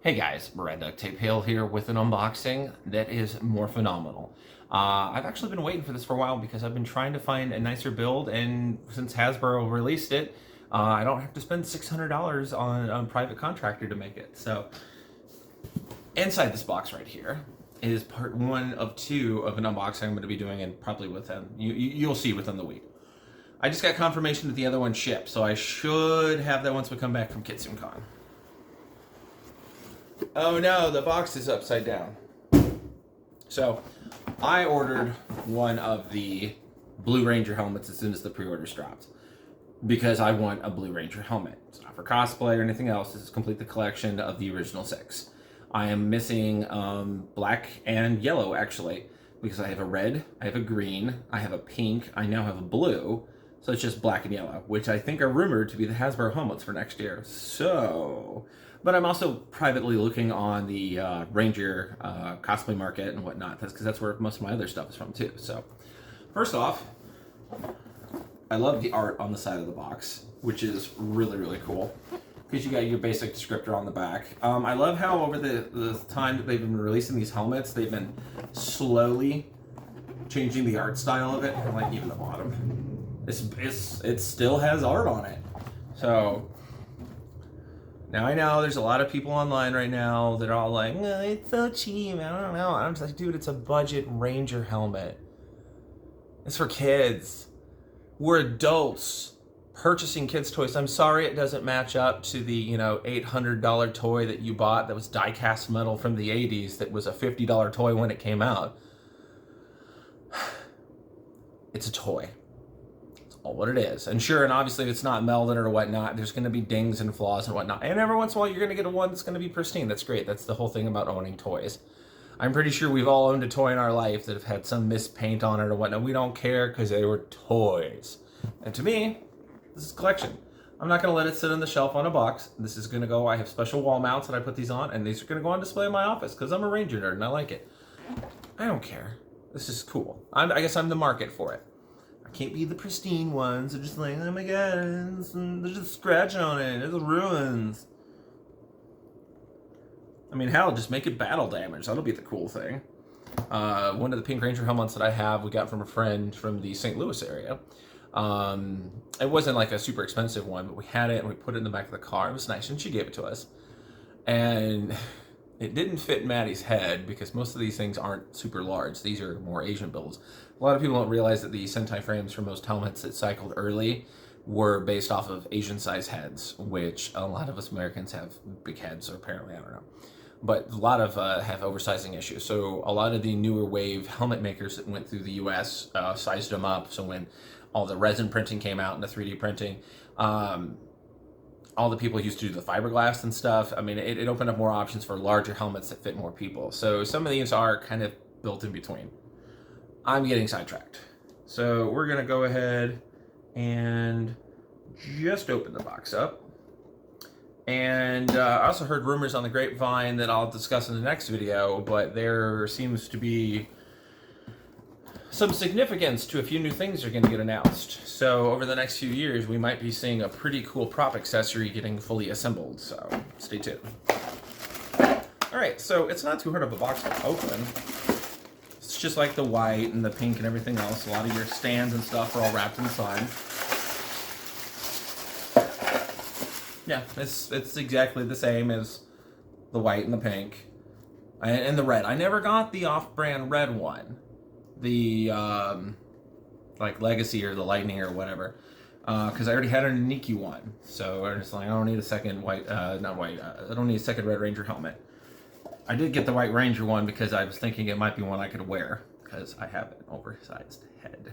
Hey guys, Brad-Duct Tape-Hale here with an unboxing that is more phenomenal. I've actually been waiting for this for a while because I've been trying to find a nicer build, and since Hasbro released it, I don't have to spend $600 on a private contractor to make it. So, inside this box right here is part one of two of an unboxing I'm going to be doing, and probably within, you'll see within the week. I just got confirmation that the other one shipped, so I should have that once we come back from KitsoonCon. Oh no, the box is upside down. So, I ordered one of the Blue Ranger helmets as soon as the pre-orders dropped, because I want a Blue Ranger helmet. It's not for cosplay or anything else. This is complete the collection of the original 6. I am missing black and yellow, actually, because I have a red, I have a green, I have a pink, I now have a blue, so it's just black and yellow, which I think are rumored to be the Hasbro helmets for next year. So, but I'm also privately looking on the Ranger cosplay market and whatnot, because that's where most of my other stuff is from too. So, first off, I love the art on the side of the box, which is really, really cool, because you got your basic descriptor on the back. I love how over the time that they've been releasing these helmets, they've been slowly changing the art style of it, like even the bottom. It still has art on it. So, now I know there's a lot of people online right now that are all like, oh, it's so cheap, I don't know. I'm just like, dude, it's a budget Ranger helmet. It's for kids. We're adults purchasing kids' toys. I'm sorry it doesn't match up to the, $800 toy that you bought that was die-cast metal from the 80s that was a $50 toy when it came out. It's a toy. What it is. And sure, and obviously it's not melded or whatnot, there's going to be dings and flaws and whatnot, and every once in a while you're going to get a one that's going to be pristine. That's great. That's the whole thing about owning toys. I'm pretty sure we've all owned a toy in our life that have had some mispaint on it or whatnot. We don't care because they were toys. And to me, this is collection. I'm not going to let it sit on the shelf on a box. This is going to go, I have special wall mounts that I put these on, and these are going to go on display in my office because I'm a Ranger nerd and I like it. I don't care. This is cool. I guess I'm the market for it. I can't be the pristine ones. They're just like, oh my god, there's a scratch on it. There's ruins. I mean, hell, just make it battle damage. That'll be the cool thing. One of the Pink Ranger helmets that I have, we got from a friend from the St. Louis area. It wasn't like a super expensive one, but we had it and we put it in the back of the car. It was nice, and she gave it to us. And it didn't fit Maddie's head because most of these things aren't super large. These are more Asian builds. A lot of people don't realize that the Sentai frames for most helmets that cycled early were based off of Asian size heads, which a lot of us Americans have big heads, apparently, I don't know. But a lot of have oversizing issues. So a lot of the newer wave helmet makers that went through the US sized them up. So when all the resin printing came out and the 3D printing, all the people used to do the fiberglass and stuff. I mean, it opened up more options for larger helmets that fit more people. So some of these are kind of built in between. I'm getting sidetracked. So we're gonna go ahead and just open the box up. And I also heard rumors on the grapevine that I'll discuss in the next video, but there seems to be some significance to a few new things that are going to get announced. So over the next few years, we might be seeing a pretty cool prop accessory getting fully assembled. So stay tuned. All right, so it's not too hard of a box to open. It's just like the white and the pink and everything else. A lot of your stands and stuff are all wrapped inside. Yeah, it's exactly the same as the white and the pink and the red. I never got the off-brand red one. The like Legacy or the Lightning or whatever, because I already had a Nikki one, so I was like, I don't need a second white, I don't need a second Red Ranger helmet. I did get the White Ranger one because I was thinking it might be one I could wear because I have an oversized head.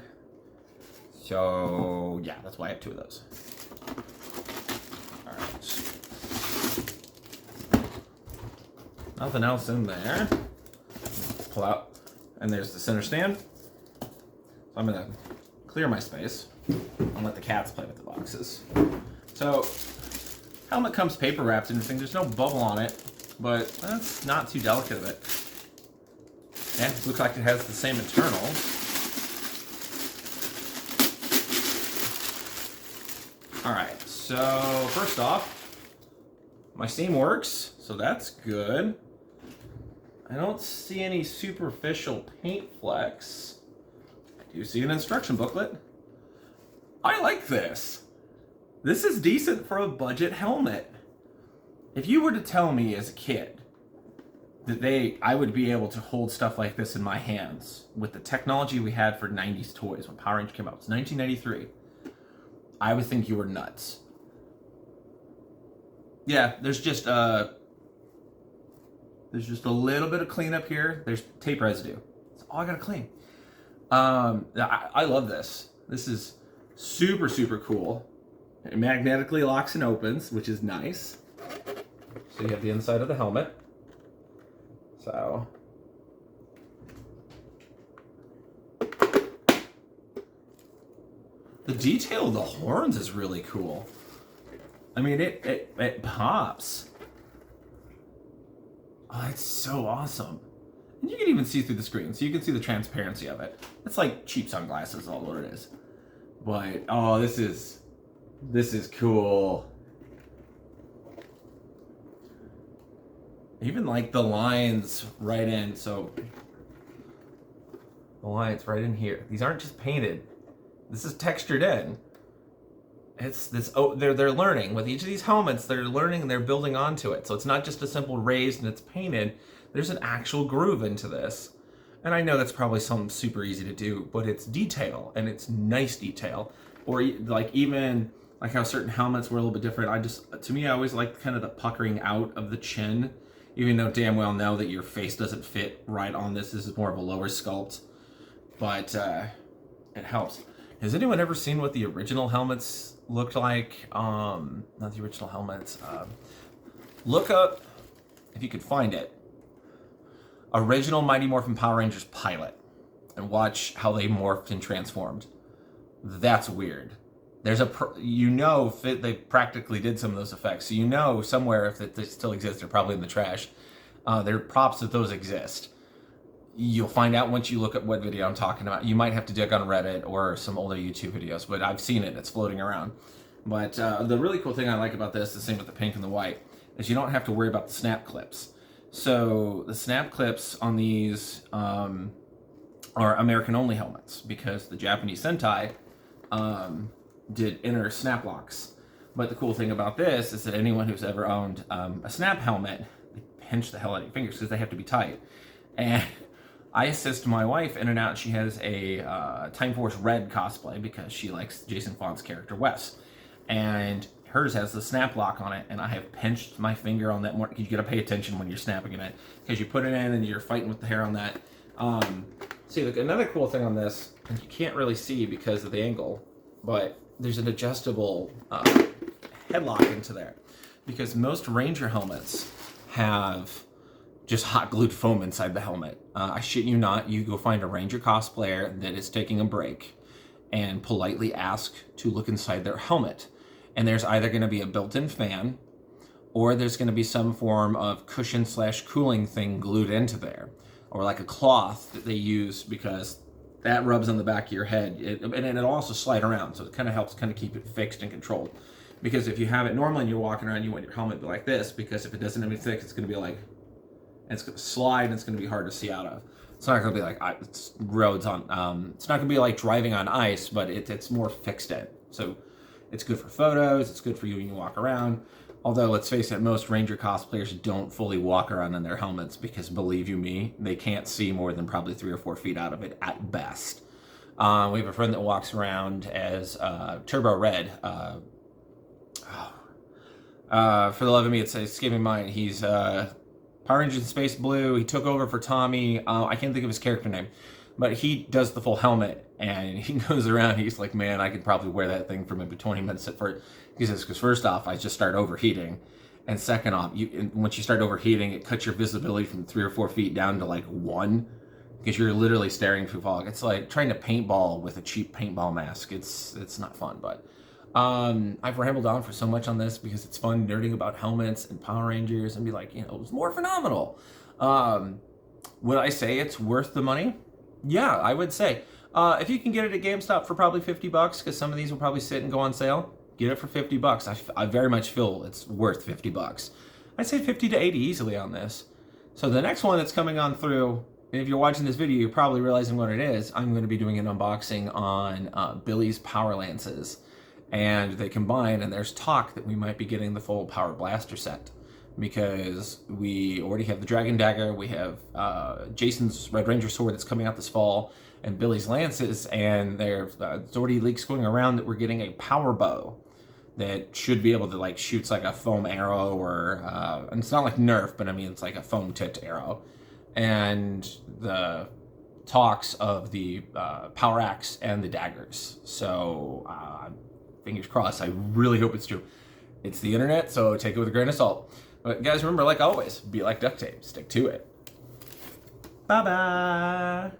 So yeah, that's why I have 2 of those. All right, nothing else in there. Pull out. And there's the center stand. So I'm gonna clear my space and let the cats play with the boxes. So, helmet comes paper wrapped and everything. There's no bubble on it, but that's not too delicate of it. And it looks like it has the same internals. All right, so first off, my steam works, so that's good. I don't see any superficial paint flecks. I do see an instruction booklet. I like this. This is decent for a budget helmet. If you were to tell me as a kid that I would be able to hold stuff like this in my hands with the technology we had for 90s toys when Power Rangers came out, it's 1993, I would think you were nuts. Yeah, there's just a little bit of cleanup here. There's tape residue. That's all I gotta clean. I love this. This is super, super cool. It magnetically locks and opens, which is nice. So you have the inside of the helmet. So the detail of the horns is really cool. I mean, it pops. Oh, it's so awesome. And you can even see through the screen, so you can see the transparency of it. It's like cheap sunglasses, all what it is. But oh, this is cool. Even like the lines right in, so the lines right in here. These aren't just painted. This is textured in. It's this. Oh, they're learning with each of these helmets. They're learning and they're building onto it. So it's not just a simple raised and it's painted. There's an actual groove into this. And I know that's probably something super easy to do, but it's detail and it's nice detail. Or like even like how certain helmets were a little bit different. To me, I always like kind of the puckering out of the chin, even though damn well know that your face doesn't fit right on this. This is more of a lower sculpt, but it helps. Has anyone ever seen what the original helmets looked like? Not the original helmets. Look up, if you could find it, original Mighty Morphin Power Rangers pilot, and watch how they morphed and transformed. That's weird. There's they practically did some of those effects. So you know somewhere if they still exist, they're probably in the trash. There are props that those exist. You'll find out once you look at what video I'm talking about. You might have to dig on Reddit or some older YouTube videos, but I've seen it. It's floating around. But the really cool thing I like about this, the same with the pink and the white, is you don't have to worry about the snap clips. So the snap clips on these are American-only helmets because the Japanese Sentai did inner snap locks. But the cool thing about this is that anyone who's ever owned a snap helmet, they pinch the hell out of your fingers because they have to be tight. And I assist my wife in and out. She has a Time Force Red cosplay because she likes Jason Fawn's character Wes. And hers has the snap lock on it, and I have pinched my finger on that more. You got to pay attention when you're snapping in it because you put it in and you're fighting with the hair on that. See, look, another cool thing on this, and you can't really see because of the angle, but there's an adjustable headlock into there because most Ranger helmets have just hot glued foam inside the helmet. I shit you not, you go find a Ranger cosplayer that is taking a break and politely ask to look inside their helmet. And there's either going to be a built-in fan or there's going to be some form of cushion / cooling thing glued into there, or like a cloth that they use because that rubs on the back of your head, and it'll also slide around, so it kind of helps kind of keep it fixed and controlled. Because if you have it normally and you're walking around, you want your helmet to be like this, because if it doesn't have any fix, it's going to be like, and it's going to slide and it's going to be hard to see out of. It's not going to be like it's roads on, it's not going to be like driving on ice, but it's more fixed in. So it's good for photos, it's good for you when you walk around. Although, let's face it, most Ranger cosplayers don't fully walk around in their helmets because, believe you me, they can't see more than probably 3 or 4 feet out of it at best. We have a friend that walks around as Turbo Red. For the love of me, it's escaping mind. He's Power Rangers Space Blue. He took over for Tommy. I can't think of his character name. But he does the full helmet, and he goes around, he's like, man, I could probably wear that thing for maybe 20 minutes at first. He says, because first off, I just start overheating. And second off, once you start overheating, it cuts your visibility from 3 or 4 feet down to like 1, because you're literally staring through fog. It's like trying to paintball with a cheap paintball mask. It's not fun, but I've rambled on for so much on this because it's fun nerding about helmets and Power Rangers and be like, it was more phenomenal. Would I say it's worth the money? Yeah, I would say. If you can get it at GameStop for probably $50, because some of these will probably sit and go on sale, get it for $50. I very much feel it's worth $50. I'd say 50 to 80 easily on this. So the next one that's coming on through, and if you're watching this video, you're probably realizing what it is. I'm going to be doing an unboxing on Billy's Power Lances. And they combine, and there's talk that we might be getting the full Power Blaster set. Because we already have the Dragon Dagger, we have Jason's Red Ranger sword that's coming out this fall, and Billy's Lances, and there's already leaks going around that we're getting a Power Bow that should be able to like shoots like a foam arrow, or and it's not like Nerf, but I mean it's like a foam tipped arrow. And the talks of the Power Axe and the daggers. So fingers crossed. I really hope it's true. It's the internet, so take it with a grain of salt. But guys, remember, like always, be like duct tape. Stick to it. Bye-bye.